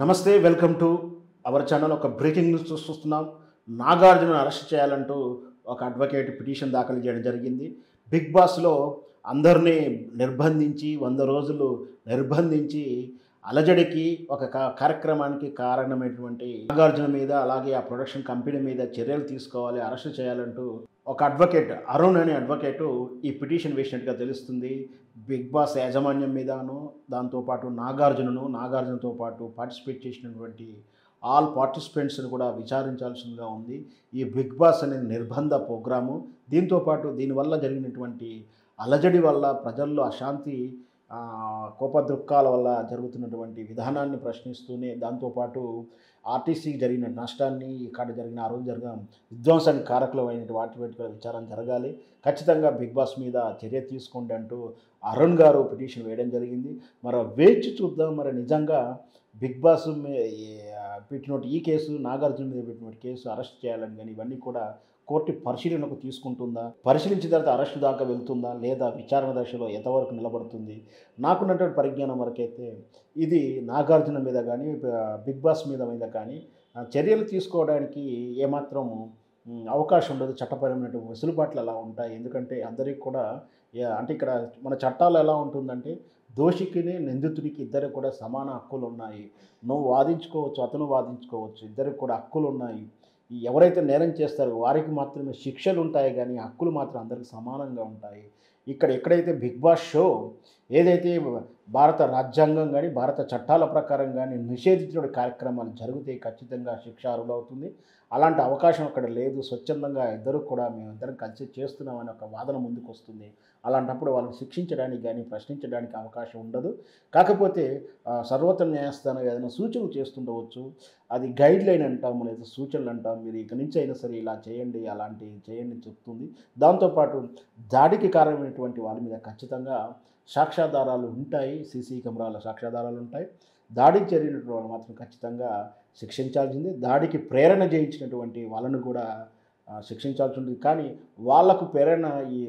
నమస్తే welcome to our channel. ఒక breaking news చూస్తున్నాం. నాగార్జున అరెస్ట్ చేయాలంటూ ఒక అడ్వకేట్ పిటిషన్ దాఖలు చేయడం జరిగింది. బిగ్ బాస్లో అందరినీ నిర్బంధించి 100 రోజులు నిర్బంధించి అలజడికి ఒక కార్యక్రమానికి కారణమైనటువంటి నాగార్జున మీద, అలాగే ఆ ప్రొడక్షన్ కంపెనీ మీద చర్యలు తీసుకోవాలి, అరెస్ట్ చేయాలంటూ ఒక అడ్వకేట్ అరుణ్ అనే అడ్వకేటు ఈ పిటిషన్ వేసినట్టుగా తెలుస్తుంది. బిగ్ బాస్ యాజమాన్యం మీదను, దాంతోపాటు నాగార్జునతో పాటు పార్టిసిపేట్ చేసినటువంటి ఆల్ పార్టిసిపెంట్స్ని కూడా విచారించాల్సిందిగా ఉంది. ఈ బిగ్ బాస్ అనేది నిర్బంధ ప్రోగ్రాము. దీంతోపాటు దీనివల్ల జరిగినటువంటి అలజడి వల్ల ప్రజల్లో అశాంతి, కోపదృక్కాల వల్ల జరుగుతున్నటువంటి విధానాన్ని ప్రశ్నిస్తూనే, దాంతోపాటు ఆర్టీసీకి జరిగిన నష్టాన్ని, ఇక్కడ జరిగిన ఆ రోజు జరిగిన విధ్వంసానికి కారకులమైన వాటి కూడా విచారణ జరగాలి, ఖచ్చితంగా బిగ్ బాస్ మీద చర్య తీసుకోండి అంటూ అరుణ్ గారు పిటిషన్ వేయడం జరిగింది. మరి వేచి చూద్దాం, మరి నిజంగా బిగ్ బాస్ పెట్టినట్టు ఈ కేసు, నాగార్జున మీద పెట్టినట్టు కేసు అరెస్ట్ చేయాలని కానీ ఇవన్నీ కూడా కోర్టు పరిశీలనకు తీసుకుంటుందా, పరిశీలించిన తర్వాత అరెస్టు దాకా వెళ్తుందా, లేదా విచారణ దశలో ఎంతవరకు నిలబడుతుంది? నాకున్నటువంటి పరిజ్ఞానం వరకైతే ఇది నాగార్జున మీద కానీ బిగ్ బాస్ మీద కానీ చర్యలు తీసుకోవడానికి ఏమాత్రం అవకాశం ఉండదు. చట్టపరమైన వెసులుబాట్లు అలా ఉంటాయి. ఎందుకంటే అందరికీ కూడా అంటే ఇక్కడ మన చట్టాలు ఎలా ఉంటుందంటే, దోషికిని నిందితుడికి ఇద్దరికి కూడా సమాన హక్కులు ఉన్నాయి. నువ్వు వాదించుకోవచ్చు, అతను వాదించుకోవచ్చు, ఇద్దరికి కూడా హక్కులు ఉన్నాయి. ఎవరైతే నేరం చేస్తారో వారికి మాత్రమే శిక్షలు ఉంటాయి, కానీ హక్కులు మాత్రం అందరికి సమానంగా ఉంటాయి. ఎక్కడైతే బిగ్ బాస్ షో ఏదైతే భారత రాజ్యాంగం కానీ భారత చట్టాల ప్రకారం కానీ నిషేధించిన కార్యక్రమాలు జరిగితే ఖచ్చితంగా శిక్ష అర్హులవుతుంది. అలాంటి అవకాశం అక్కడ లేదు. స్వచ్ఛందంగా ఇద్దరు కూడా మేమిద్దరం కలిసి చేస్తున్నామని ఒక వాదన ముందుకు వస్తుంది. అలాంటప్పుడు వాళ్ళని శిక్షించడానికి కానీ ప్రశ్నించడానికి అవకాశం ఉండదు. కాకపోతే సర్వోన్నత న్యాయస్థానం ఏదైనా సూచనలు చేస్తుండవచ్చు. అది గైడ్ లైన్ అంటాము, లేదా సూచనలు అంటాం. మీరు ఇక నుంచి అయినా సరే ఇలా చేయండి, అలాంటివి చేయండి చెప్తుంది. దాంతోపాటు దాడికి కారణమైనటువంటి వాళ్ళ మీద ఖచ్చితంగా సాక్ష్యాధారాలు ఉంటాయి, సీసీ కెమెరాల సాక్ష్యాధారాలు ఉంటాయి. దాడికి జరిగినటువంటి వాళ్ళు మాత్రం ఖచ్చితంగా శిక్షించాల్సిందే. దాడికి ప్రేరణ చేయించినటువంటి వాళ్ళను కూడా శిక్షించాల్సి ఉంటుంది. కానీ వాళ్లకు ప్రేరణ ఈ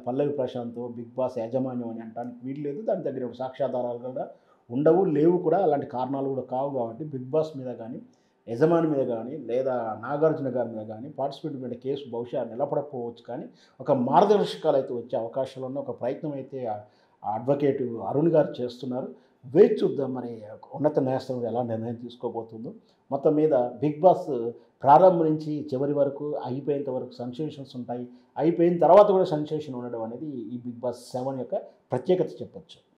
పల్లవి ప్రశాంత్, బిగ్ బాస్ యాజమాన్యం అని అనడానికి వీలు లేదు. దాని దగ్గర సాక్ష్యాధారాలు కూడా ఉండవు, లేవు కూడా. అలాంటి కారణాలు కూడా కావు. కాబట్టి బిగ్ బాస్ మీద కానీ, యజమాని మీద కానీ, లేదా నాగార్జున గారి మీద కానీ పార్టిసిపేట్ మీద కేసు బహుశా నిలబడకపోవచ్చు. కానీ ఒక మార్గదర్శకాలు అయితే వచ్చే అవకాశాలు ఉన్న ఒక ప్రయత్నం అయితే అడ్వకేట్ అరుణ్ గారు చేస్తున్నారు. వేచి చూద్దాం మరి ఉన్నత న్యాయస్థానం ఎలా నిర్ణయం తీసుకోబోతుందో. మొత్తం మీద బిగ్ బాస్ ప్రారంభం నుంచి చివరి వరకు అయిపోయేంత వరకు సెన్సేషన్స్ ఉంటాయి. అయిపోయిన తర్వాత కూడా సెన్సేషన్ ఉండడం అనేది ఈ బిగ్ బాస్ 7 యొక్క ప్రత్యేకత చెప్పొచ్చు.